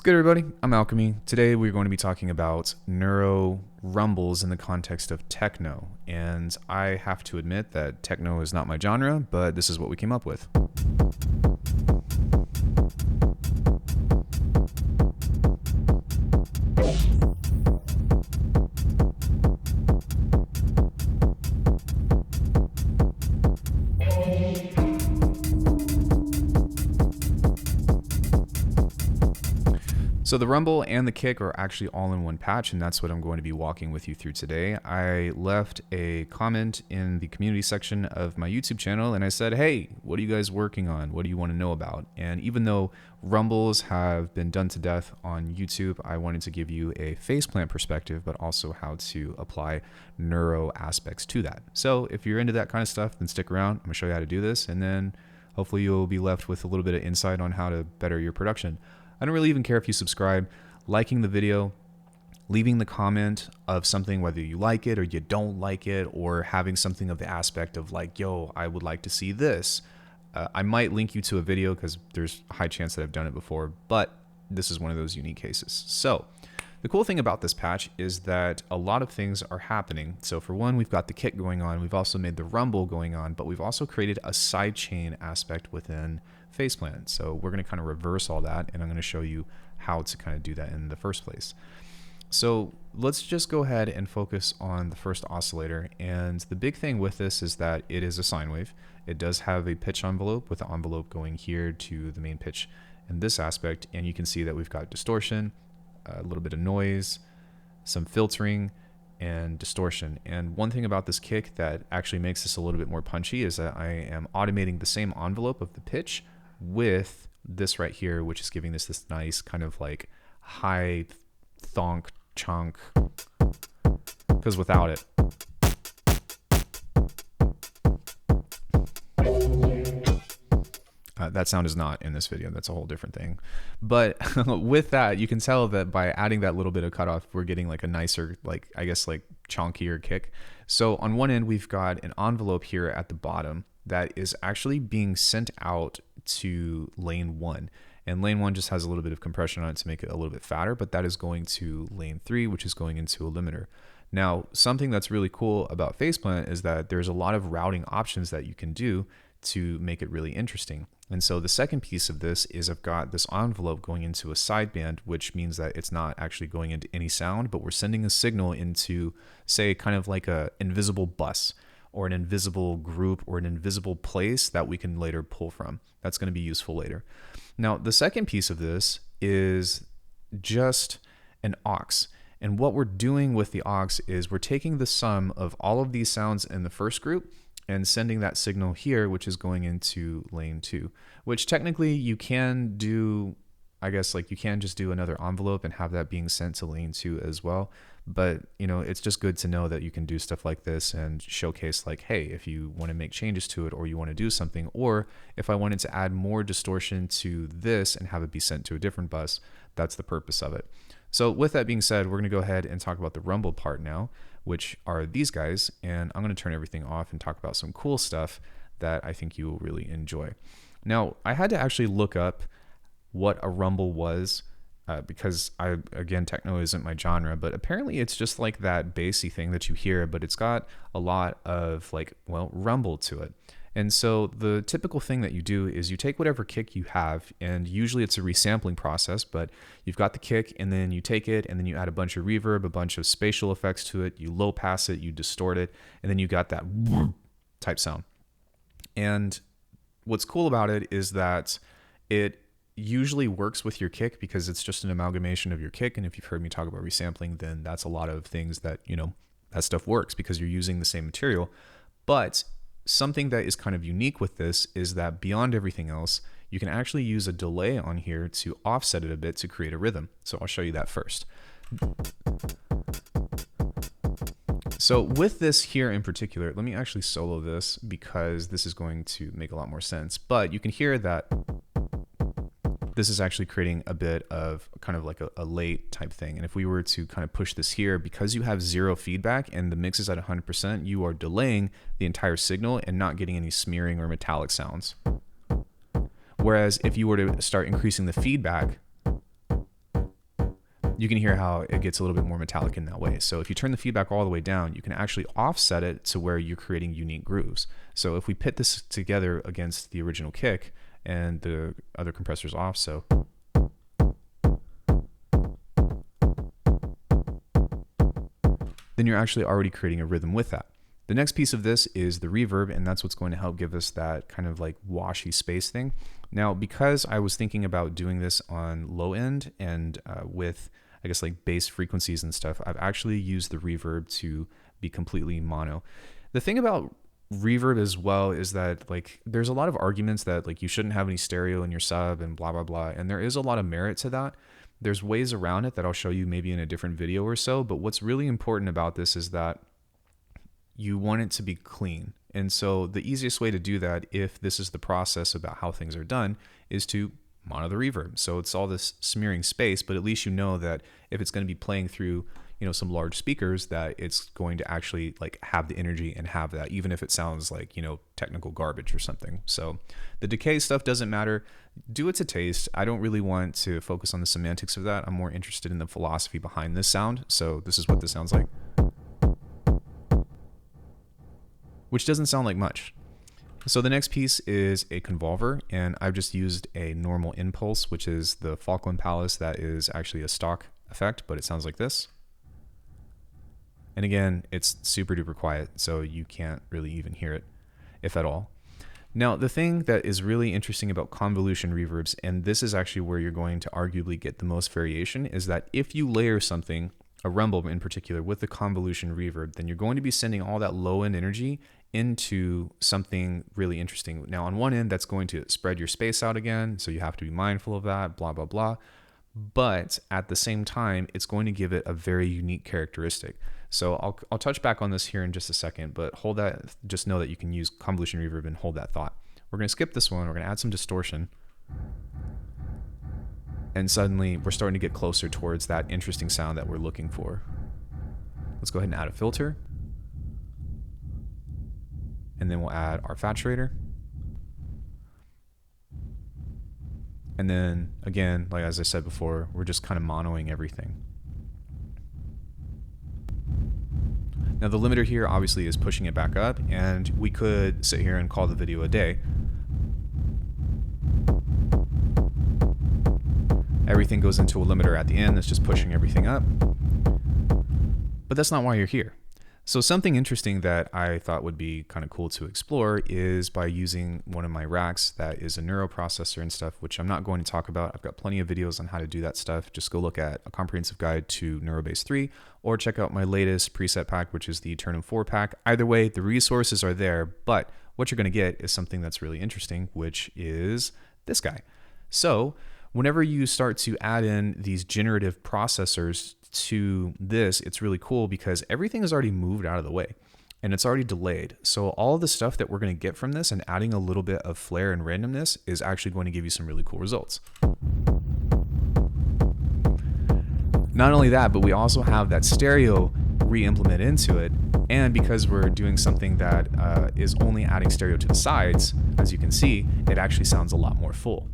What's good, everybody? I'm Alckemy. Today we're going to be talking about neuro rumbles in the context of techno. And I have to admit that techno is not my genre, but this is what we came up with. So the rumble and the kick are actually all in one patch, and that's what I'm going to be walking with you through today. I left a comment in the community section of my YouTube channel, and I said, hey, what are you guys working on? What do you want to know about? And even though rumbles have been done to death on YouTube, I wanted to give you a faceplant perspective, but also how to apply neuro aspects to that. So if you're into that kind of stuff, then stick around. I'm going to show you how to do this, and then hopefully you'll be left with a little bit of insight on how to better your production. I don't really even care if you subscribe, liking the video, leaving the comment of something, whether you like it or you don't like it, or having something of the aspect of like, yo, I would like to see this. I might link you to a video because there's a high chance that I've done it before, but this is one of those unique cases. So the cool thing about this patch is that a lot of things are happening. So for one, we've got the kick going on. We've also made the rumble going on, but we've also created a sidechain aspect within faceplant. So we're going to kind of reverse all that, and I'm going to show you how to kind of do that in the first place. So let's just go ahead and focus on the first oscillator. And the big thing with this is that it is a sine wave. It does have a pitch envelope with the envelope going here to the main pitch in this aspect. And you can see that we've got distortion, a little bit of noise, some filtering, and distortion. And one thing about this kick that actually makes this a little bit more punchy is that I am automating the same envelope of the pitch with this right here, which is giving this nice kind of like high thonk chunk, because without it, that sound is not in this video. That's a whole different thing. But with that, you can tell that by adding that little bit of cutoff, we're getting like a nicer, like, I guess, like chunkier kick. So on one end, we've got an envelope here at the bottom that is actually being sent out to lane 1. And lane 1 just has a little bit of compression on it to make it a little bit fatter, but that is going to lane 3, which is going into a limiter. Now, something that's really cool about faceplant is that there's a lot of routing options that you can do to make it really interesting. And so the second piece of this is I've got this envelope going into a sideband, which means that it's not actually going into any sound, but we're sending a signal into, say, kind of like a invisible bus or an invisible group or an invisible place that we can later pull from. That's going to be useful later. Now, the second piece of this is just an aux. And what we're doing with the aux is we're taking the sum of all of these sounds in the first group and sending that signal here, which is going into lane 2, which technically you can do, I guess, like you can just do another envelope and have that being sent to lane 2 as well. But, you know, it's just good to know that you can do stuff like this and showcase like, hey, if you want to make changes to it or you want to do something, or if I wanted to add more distortion to this and have it be sent to a different bus, that's the purpose of it. So with that being said, we're going to go ahead and talk about the rumble part now, which are these guys. And I'm going to turn everything off and talk about some cool stuff that I think you will really enjoy. Now, I had to actually look up what a rumble was because again, techno isn't my genre, but apparently it's just like that bassy thing that you hear, but it's got a lot of like, well, rumble to it. And so the typical thing that you do is you take whatever kick you have, and usually it's a resampling process, but you've got the kick and then you take it and then you add a bunch of reverb, a bunch of spatial effects to it, you low pass it, you distort it, and then you got that type sound. And what's cool about it is that it usually works with your kick because it's just an amalgamation of your kick. And if you've heard me talk about resampling, then that's a lot of things that, you know, that stuff works because you're using the same material. But something that is kind of unique with this is that beyond everything else, you can actually use a delay on here to offset it a bit to create a rhythm. So I'll show you that first. So with this here in particular, let me actually solo this because this is going to make a lot more sense. But you can hear that this is actually creating a bit of kind of like a late type thing. And if we were to kind of push this here, because you have zero feedback and the mix is at 100%, you are delaying the entire signal and not getting any smearing or metallic sounds. Whereas if you were to start increasing the feedback, you can hear how it gets a little bit more metallic in that way. So if you turn the feedback all the way down, you can actually offset it to where you're creating unique grooves. So if we pit this together against the original kick and the other compressors off, so then you're actually already creating a rhythm with that. The next piece of this is the reverb, and that's what's going to help give us that kind of like washy space thing. Now, because I was thinking about doing this on low end and with, I guess, like bass frequencies and stuff, I've actually used the reverb to be completely mono. The thing about reverb as well is that like there's a lot of arguments that like you shouldn't have any stereo in your sub and blah, blah, blah. And there is a lot of merit to that. There's ways around it that I'll show you maybe in a different video or so. But what's really important about this is that you want it to be clean. And so the easiest way to do that, if this is the process about how things are done, is to mono the reverb. So it's all this smearing space, but at least you know that if it's going to be playing through, you know, some large speakers, that it's going to actually like have the energy and have that, even if it sounds like, you know, technical garbage or something. So the decay stuff doesn't matter. Do it to taste. I don't really want to focus on the semantics of that. I'm more interested in the philosophy behind this sound. So this is what this sounds like, which doesn't sound like much. So the next piece is a convolver, and I've just used a normal impulse, which is the Falkland Palace. That is actually a stock effect, but it sounds like this. And again, it's super duper quiet, so you can't really even hear it, if at all. Now, the thing that is really interesting about convolution reverbs, and this is actually where you're going to arguably get the most variation, is that if you layer something, a rumble in particular, with the convolution reverb, then you're going to be sending all that low end energy into something really interesting. Now, on one end, that's going to spread your space out again, so you have to be mindful of that, blah, blah, blah. But at the same time, it's going to give it a very unique characteristic. So I'll touch back on this here in just a second, but hold that, just know that you can use convolution reverb and hold that thought. We're going to skip this one. We're going to add some distortion. And suddenly we're starting to get closer towards that interesting sound that we're looking for. Let's go ahead and add a filter. And then we'll add our saturator. And then again, like as I said before, we're just kind of monoing everything. Now the limiter here obviously is pushing it back up, and we could sit here and call the video a day. Everything goes into a limiter at the end that's just pushing everything up. But that's not why you're here. So something interesting that I thought would be kind of cool to explore is by using one of my racks that is a Neuroprocessor and stuff, which I'm not going to talk about. I've got plenty of videos on how to do that stuff. Just go look at A Comprehensive Guide to Neurobase 3, or check out my latest preset pack, which is the aeturnum 4 pack. Either way, the resources are there, but what you're going to get is something that's really interesting, which is this guy. So whenever you start to add in these generative processors to this, it's really cool because everything is already moved out of the way and it's already delayed. So all of the stuff that we're going to get from this and adding a little bit of flair and randomness is actually going to give you some really cool results. Not only that, but we also have that stereo re-implement into it. And because we're doing something that is only adding stereo to the sides, as you can see, it actually sounds a lot more full.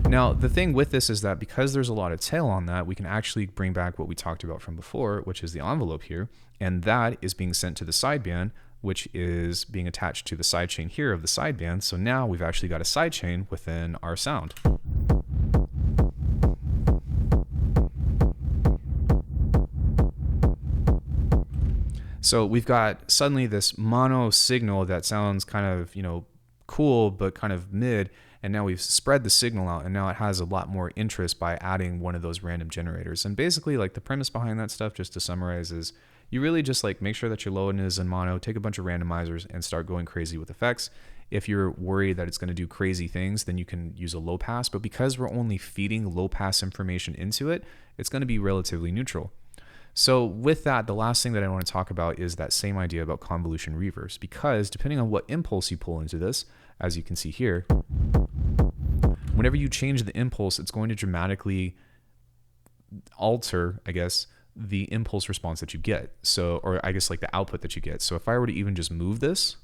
Now, the thing with this is that because there's a lot of tail on that, we can actually bring back what we talked about from before, which is the envelope here, and that is being sent to the sideband, which is being attached to the sidechain here of the sideband. So now we've actually got a sidechain within our sound. So we've got suddenly this mono signal that sounds kind of, cool, but kind of mid. And now we've spread the signal out, and now it has a lot more interest by adding one of those random generators. And basically, like, the premise behind that stuff, just to summarize, is you really just like make sure that your low end is in mono, take a bunch of randomizers, and start going crazy with effects. If you're worried that it's going to do crazy things, then you can use a low pass. But because we're only feeding low pass information into it, it's going to be relatively neutral. So with that, the last thing that I want to talk about is that same idea about convolution reverbs, because depending on what impulse you pull into this, as you can see here, whenever you change the impulse, it's going to dramatically alter, I guess, the impulse response that you get. So, or I guess like the output that you get. So if I were to even just move this,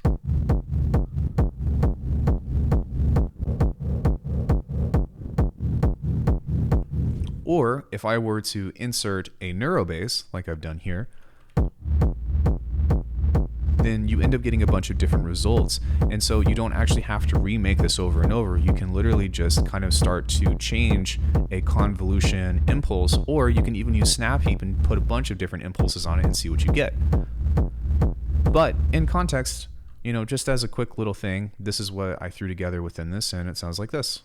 Or if I were to insert a neuro bass, like I've done here, then you end up getting a bunch of different results. And so you don't actually have to remake this over and over. You can literally just kind of start to change a convolution impulse, or you can even use Snap Heap and put a bunch of different impulses on it and see what you get. But in context, you know, just as a quick little thing, this is what I threw together within this, and it sounds like this.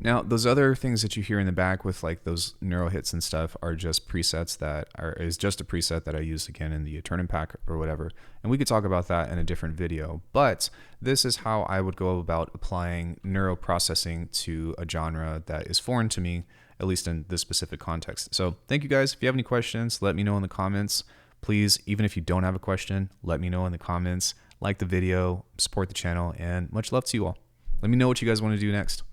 Now, those other things that you hear in the back with like those neuro hits and stuff are just presets is just a preset that I used again in the aeturnum pack or whatever. And we could talk about that in a different video, but this is how I would go about applying neuroprocessing to a genre that is foreign to me, at least in this specific context. So thank you guys. If you have any questions, let me know in the comments. Please, even if you don't have a question, let me know in the comments. Like the video, support the channel, and much love to you all. Let me know what you guys want to do next.